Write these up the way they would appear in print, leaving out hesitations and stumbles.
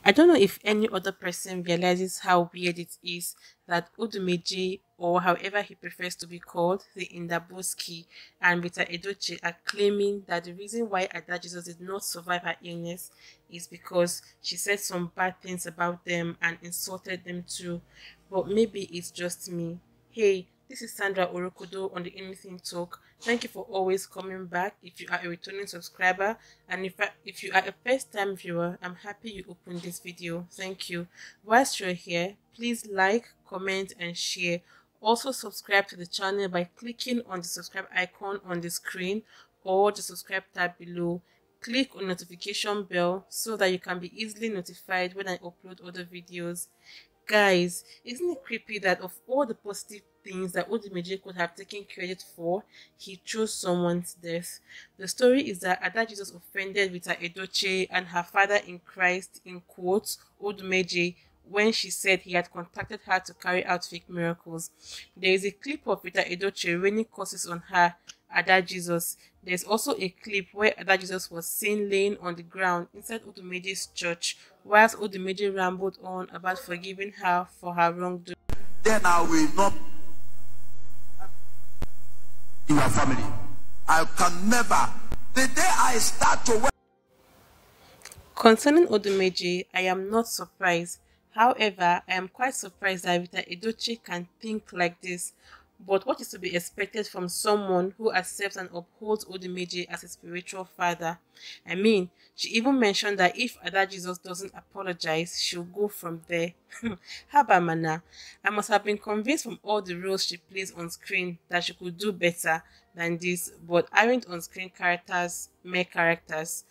I don't know if any other person realizes how weird it is that Odumeji, or however he prefers to be called, the Indaboski, and Rita Edoche are claiming that the reason why Ada Jesus did not survive her illness is because she said some bad things about them and insulted them too. But maybe it's just me. Hey, this is Sandra Orokodo on the Anything Talk. Thank you for always coming back. If you are a returning subscriber, and if you are a first time viewer, I'm happy you opened this video. Thank you. Whilst you're here, please like, comment and share. Also subscribe to the channel by clicking on the subscribe icon on the screen or the subscribe tab below. Click on notification bell so that you can be easily notified when I upload other videos. Guys, isn't it creepy that of all the positive things that Odimeje could have taken credit for, he chose someone's death? The story is that Ada Jesus offended Rita Edoche and her father in Christ, in quotes, Odumeje, when she said he had contacted her to carry out fake miracles. There is a clip of Rita Edoche raining curses on her, Ada Jesus. There's also a clip where Ada Jesus was seen laying on the ground inside Odumeje's church, whilst Odumeje rambled on about forgiving her for her wrongdoing. Then I will not in your family. I can never. The day I start to work. Concerning Odumeje, I am not surprised. However, I am quite surprised that Rita Edoche can think like this. But what is to be expected from someone who accepts and upholds Odumeje as a spiritual father? I mean, she even mentioned that if Ada Jesus doesn't apologize, she'll go from there. Habamana, I must have been convinced from all the roles she plays on screen that she could do better than this, but aren't on-screen characters mere characters?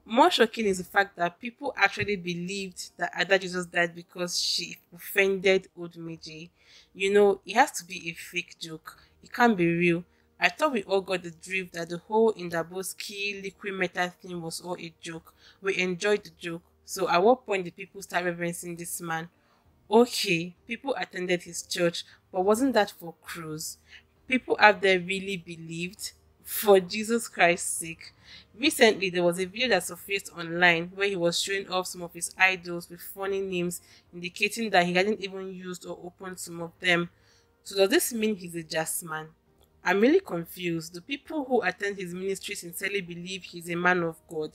More shocking is the fact that people actually believed that Ada Jesus died because she offended Odumeje. You know, it has to be a fake joke. It can't be real. I thought we all got the drift that the whole Indaboski liquid metal thing was all a joke. We enjoyed the joke. So at what point did people start reverencing this man? Okay, people attended his church, but wasn't that for cruise? People out there really believed, for Jesus Christ's sake. Recently, there was a video that surfaced online where he was showing off some of his idols with funny names, indicating that he hadn't even used or opened some of them. So does this mean he's a just man? I'm really confused. The people who attend his ministry sincerely believe he's a man of God.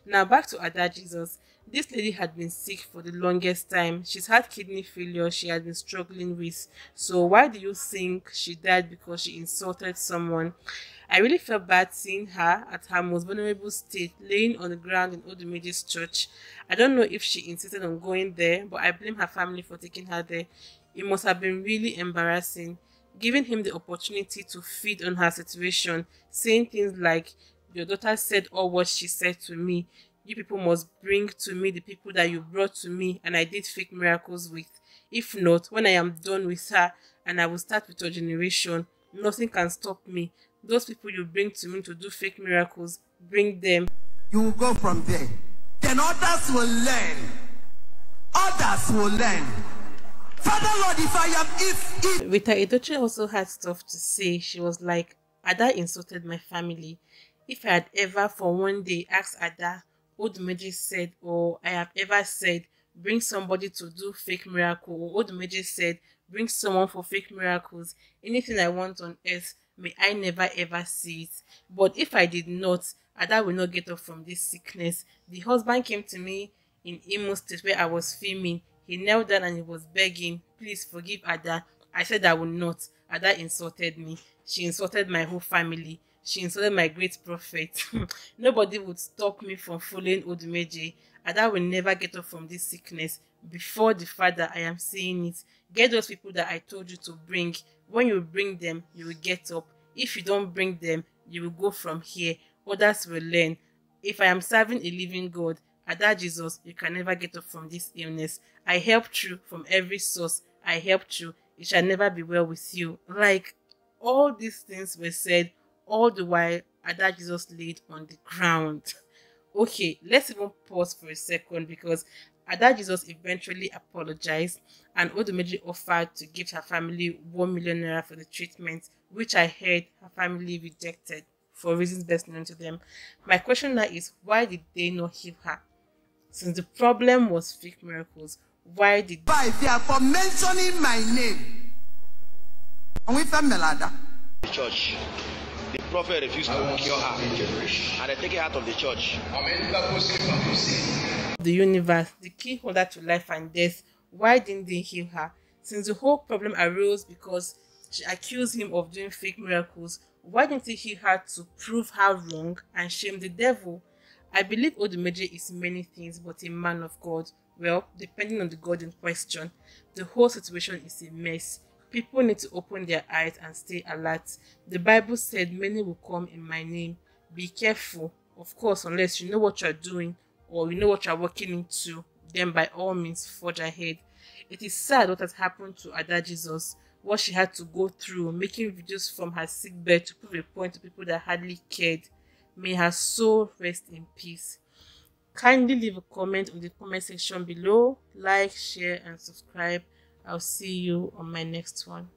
Now back to Ada Jesus. This lady had been sick for the longest time. She's had kidney failure she had been struggling with. So why do you think she died because she insulted someone? I really felt bad seeing her at her most vulnerable state, laying on the ground in Odumeje's church. I don't know if she insisted on going there, but I blame her family for taking her there. It must have been really embarrassing, giving him the opportunity to feed on her situation, saying things like, "Your daughter said all what she said to me. You people must bring to me the people that you brought to me and I did fake miracles with. If not, when I am done with her and I will start with your generation, nothing can stop me. Those people you bring to me to do fake miracles, bring them." You will go from there. Then others will learn. Others will learn. Father Lord, if I am if Rita Edoche also had stuff to say. She was like, "Ada insulted my family. If I had ever for one day asked Ada, Odumeje said, or I have ever said, bring somebody to do fake miracle, or Odumeje said, bring someone for fake miracles, anything I want on earth, may I never ever see it. But if I did not, Ada will not get up from this sickness. The husband came to me in Imo State where I was filming. He knelt down and he was begging, please forgive Ada. I said I will not. Ada insulted me. She insulted my whole family. She insulted my great prophet. Nobody would stop me from following Odumeje. Ada will never get up from this sickness. Before the Father, I am saying it. Get those people that I told you to bring. When you bring them, you will get up. If you don't bring them, you will go from here. Others will learn. If I am serving a living God, Ada Jesus, you can never get up from this illness. I helped you from every source. I helped you. It shall never be well with you." Like, all these things were said all the while Ada Jesus laid on the ground. Okay, let's even pause for a second, because Ada Jesus eventually apologized and Odumeje offered to give her family 1 million naira for the treatment, which I heard her family rejected for reasons best known to them. My question now is, why did they not heal her? Since the problem was fake miracles, why did If you are for mentioning my name, and we from Melada. The church, the prophet refused to cure her, and they take her out of the church. the universe, the key holder to life and death, why didn't they heal her? Since the whole problem arose because she accused him of doing fake miracles, why didn't he heal her to prove her wrong and shame the devil? I believe Odumeje is many things but a man of God. Well, depending on the God in question, the whole situation is a mess. People need to open their eyes and stay alert. The Bible said many will come in my name. Be careful, of course, unless you know what you're doing or you know what you're walking into, then by all means forge ahead. It is sad what has happened to Ada Jesus, what she had to go through, making videos from her sickbed to prove a point to people that hardly cared. May her soul rest in peace. Kindly leave a comment on the comment section below. Like, share, and subscribe. I'll see you on my next one.